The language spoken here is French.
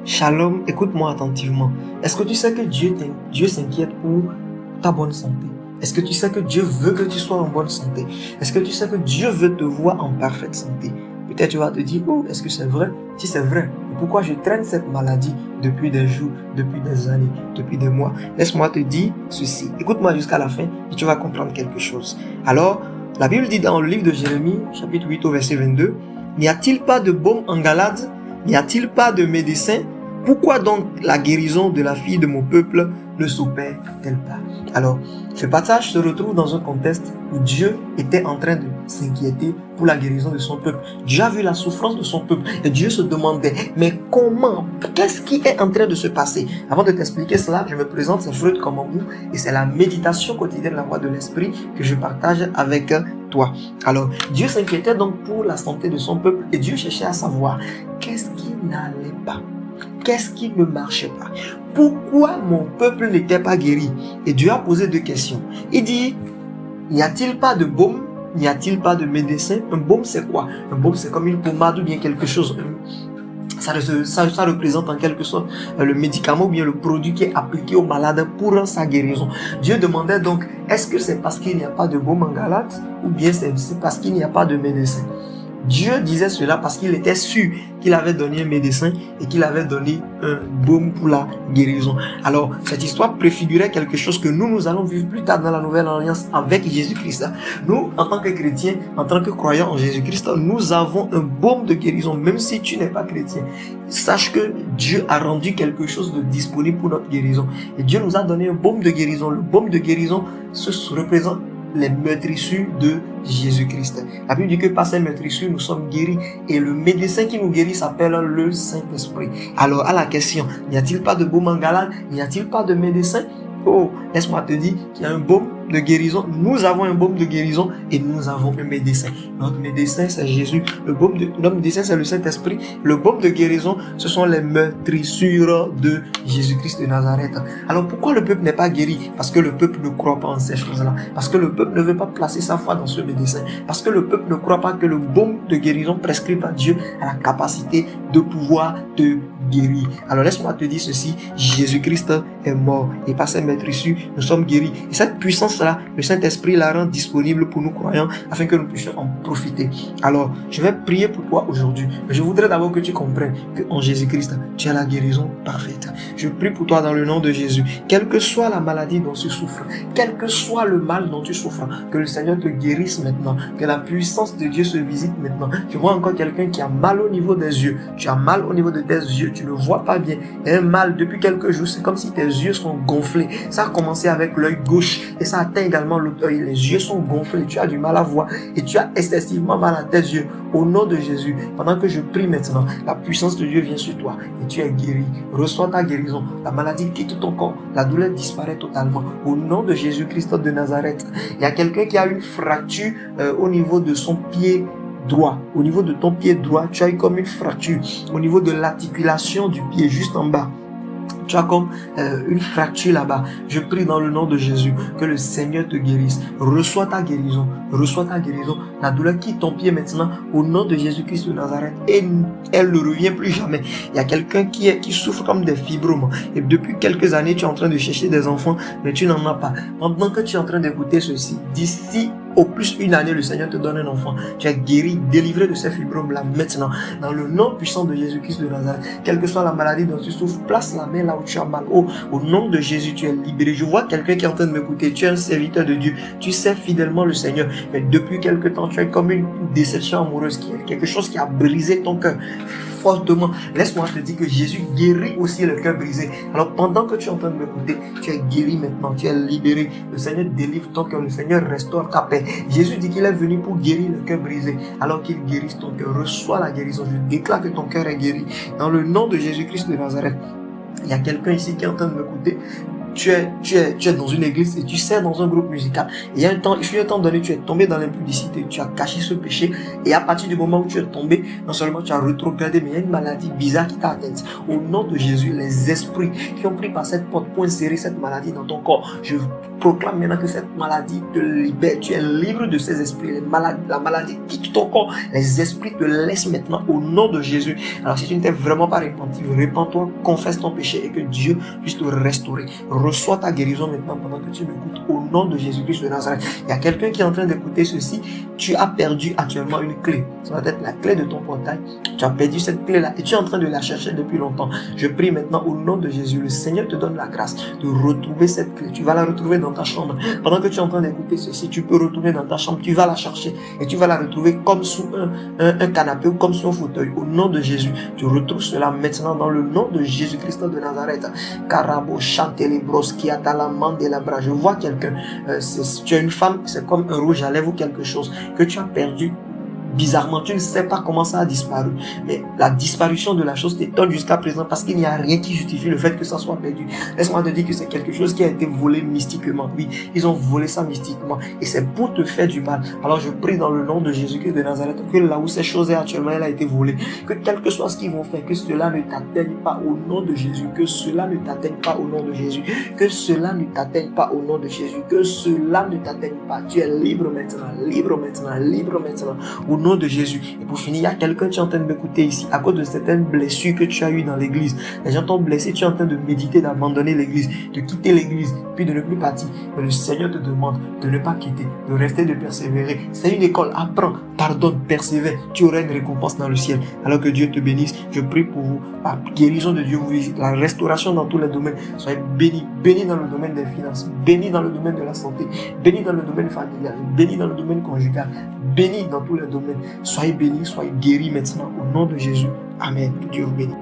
Shalom, écoute-moi attentivement. Est-ce que tu sais que Dieu s'inquiète pour ta bonne santé? Est-ce que tu sais que Dieu veut que tu sois en bonne santé? Est-ce que tu sais que Dieu veut te voir en parfaite santé? Peut-être tu vas te dire, oh, est-ce que c'est vrai? Si c'est vrai, pourquoi je traîne cette maladie depuis des jours, depuis des années, depuis des mois? Laisse-moi te dire ceci. Écoute-moi jusqu'à la fin et tu vas comprendre quelque chose. Alors, la Bible dit dans le livre de Jérémie, chapitre 8 au verset 22, n'y a-t-il pas de baume en Galade? N'y a-t-il pas de médecin? Pourquoi donc la guérison de la fille de mon peuple ne s'opère-t-elle pas? Alors, ce passage se retrouve dans un contexte où Dieu était en train de s'inquiéter pour la guérison de son peuple. Dieu a vu la souffrance de son peuple et Dieu se demandait, mais comment? Qu'est-ce qui est en train de se passer? Avant de t'expliquer cela, je me présente, c'est Freud Komambou et c'est la méditation quotidienne de la voix de l'esprit que je partage avec toi. Alors, Dieu s'inquiétait donc pour la santé de son peuple et Dieu cherchait à savoir qu'est-ce qui n'allait pas. Qu'est-ce qui ne marchait pas? Pourquoi mon peuple n'était pas guéri? Et Dieu a posé deux questions. Il dit, n'y a-t-il pas de baume? N'y a-t-il pas de médecin? Un baume, c'est quoi? Un baume, c'est comme une pommade ou bien quelque chose. Ça représente en quelque sorte le médicament ou bien le produit qui est appliqué au malade pour sa guérison. Dieu demandait donc, est-ce que c'est parce qu'il n'y a pas de baume en Galate ou bien c'est parce qu'il n'y a pas de médecin? Dieu disait cela parce qu'il était sûr qu'il avait donné un médecin et qu'il avait donné un baume pour la guérison. Alors, cette histoire préfigurait quelque chose que nous allons vivre plus tard dans la nouvelle alliance avec Jésus-Christ. Nous, en tant que chrétiens, en tant que croyants en Jésus-Christ, nous avons un baume de guérison, même si tu n'es pas chrétien. Sache que Dieu a rendu quelque chose de disponible pour notre guérison. Et Dieu nous a donné un baume de guérison. Le baume de guérison se représente les meurtrissures de Jésus-Christ. La Bible dit que par ces meurtrissures, nous sommes guéris. Et le médecin qui nous guérit s'appelle le Saint-Esprit. Alors, à la question, n'y a-t-il pas de baume en Galate? N'y a-t-il pas de médecin? Oh, laisse-moi te dire qu'il y a un baume de guérison. Nous avons un baume de guérison et nous avons un médecin. Notre médecin, c'est Jésus. Notre médecin, c'est le Saint-Esprit. Le baume de guérison, ce sont les meurtrissures de Jésus-Christ de Nazareth. Alors, pourquoi le peuple n'est pas guéri? Parce que le peuple ne croit pas en ces choses-là. Parce que le peuple ne veut pas placer sa foi dans ce médecin. Parce que le peuple ne croit pas que le baume de guérison prescrit par Dieu a la capacité de pouvoir te guérir. Alors, laisse-moi te dire ceci. Jésus-Christ est mort. Et par ses meurtrissures, nous sommes guéris. Et cette puissance-là, le Saint-Esprit la rend disponible pour nous croyants afin que nous puissions en profiter. Alors, je vais prier pour toi aujourd'hui. Mais je voudrais d'abord que tu comprennes qu'en Jésus-Christ, tu as la guérison parfaite. Je prie pour toi dans le nom de Jésus. Quelle que soit la maladie dont tu souffres, quel que soit le mal dont tu souffres, que le Seigneur te guérisse maintenant. Que la puissance de Dieu se visite maintenant. Je vois encore quelqu'un qui a mal au niveau des yeux. Tu as mal au niveau de tes yeux. Tu ne vois pas bien. Il y a un mal depuis quelques jours. C'est comme si tes yeux sont gonflés. Ça a commencé avec l'œil gauche et ça atteint également l'autre œil. Les yeux sont gonflés. Tu as du mal à voir et tu as excessivement mal à tes yeux. Au nom de Jésus, pendant que je prie maintenant, la puissance de Dieu vient sur toi et tu es guéri. Reçois ta guérison. La maladie quitte ton corps. La douleur disparaît totalement. Au nom de Jésus-Christ de Nazareth. Il y a quelqu'un qui a une fracture au niveau de son pied droit. Au niveau de ton pied droit, tu as eu comme une fracture. Au niveau de l'articulation du pied, juste en bas. Tu as comme une fracture là-bas. Je prie dans le nom de Jésus que le Seigneur te guérisse. Reçois ta guérison. Reçois ta guérison. La douleur quitte ton pied maintenant au nom de Jésus-Christ de Nazareth. Et elle ne revient plus jamais. Il y a quelqu'un qui souffre comme des fibromes. Et depuis quelques années, tu es en train de chercher des enfants, mais tu n'en as pas. Pendant que tu es en train d'écouter ceci, d'ici au plus une année, le Seigneur te donne un enfant. Tu es guéri, délivré de ces fibromes-là maintenant. Dans le nom puissant de Jésus-Christ de Nazareth, quelle que soit la maladie dont tu souffres, place la main là où tu as mal. Oh, au nom de Jésus, tu es libéré. Je vois quelqu'un qui est en train de m'écouter. Tu es un serviteur de Dieu. Tu sers fidèlement le Seigneur. Mais depuis quelque temps, tu as comme une déception amoureuse, quelque chose qui a brisé ton cœur fortement. Laisse-moi te dire que Jésus guérit aussi le cœur brisé. Alors pendant que tu es en train de m'écouter, tu es guéri maintenant, tu es libéré. Le Seigneur délivre ton cœur, le Seigneur restaure ta paix. Jésus dit qu'il est venu pour guérir le cœur brisé. Alors qu'il guérisse ton cœur, reçois la guérison. Je déclare que ton cœur est guéri. Dans le nom de Jésus-Christ de Nazareth. Il y a quelqu'un ici qui est en train de m'écouter. Tu es dans une église et tu sers dans un groupe musical. Et il y a un temps donné, tu es tombé dans l'impudicité, tu as caché ce péché. Et à partir du moment où tu es tombé, non seulement tu as rétrogradé, mais il y a une maladie bizarre qui t'a atteint. Au nom de Jésus, les esprits qui ont pris par cette porte pour insérer cette maladie dans ton corps, je proclame maintenant que cette maladie te libère. Tu es libre de ces esprits. La maladie quitte ton corps. Les esprits te laissent maintenant au nom de Jésus. Alors si tu ne t'es vraiment pas repenti, repens-toi, confesse ton péché et que Dieu puisse te restaurer. Reçois ta guérison maintenant pendant que tu m'écoutes au nom de Jésus-Christ de Nazareth. Il y a quelqu'un qui est en train d'écouter ceci. Tu as perdu actuellement une clé. Ça va être la clé de ton portail. Tu as perdu cette clé-là et tu es en train de la chercher depuis longtemps. Je prie maintenant au nom de Jésus. Le Seigneur te donne la grâce de retrouver cette clé. Tu vas la retrouver dans ta chambre. Pendant que tu es en train d'écouter ceci, tu peux retourner dans ta chambre. Tu vas la chercher et tu vas la retrouver comme sous un canapé ou comme sous un fauteuil. Au nom de Jésus, tu retrouves cela maintenant dans le nom de Jésus-Christ de Nazareth. Karabo chantelibros qui a la main de la bras. Je vois quelqu'un. Tu as une femme, c'est comme un rouge à lèvres ou quelque chose que tu as perdu. Bizarrement, tu ne sais pas comment ça a disparu. Mais la disparition de la chose t'étonne jusqu'à présent parce qu'il n'y a rien qui justifie le fait que ça soit perdu. Laisse-moi te dire que c'est quelque chose qui a été volé mystiquement. Oui, ils ont volé ça mystiquement. Et c'est pour te faire du mal. Alors je prie dans le nom de Jésus-Christ de Nazareth que là où cette chose est actuellement, elle a été volée. Que quel que soit ce qu'ils vont faire, que cela ne t'atteigne pas au nom de Jésus. Que cela ne t'atteigne pas au nom de Jésus. Que cela ne t'atteigne pas au nom de Jésus. Que cela ne t'atteigne pas. Tu es libre maintenant, libre maintenant, libre maintenant. Au nom de Jésus. Et pour finir, il y a quelqu'un qui est en train de m'écouter ici à cause de certaines blessures que tu as eues dans l'église. Les gens t'ont blessé, tu es en train de méditer d'abandonner l'église, de quitter l'église, puis de ne plus partir. Mais le Seigneur te demande de ne pas quitter, de rester, de persévérer. C'est une école, apprends, pardonne, persévère. Tu auras une récompense dans le ciel. Alors que Dieu te bénisse, je prie pour vous. La guérison de Dieu vous visite, la restauration dans tous les domaines. Soyez bénis, bénis dans le domaine des finances, bénis dans le domaine de la santé, bénis dans le domaine familial, bénis dans le domaine conjugal, bénis dans tous les domaines. Soyez bénis, soyez guéris maintenant au nom de Jésus. Amen. Que Dieu vous bénisse.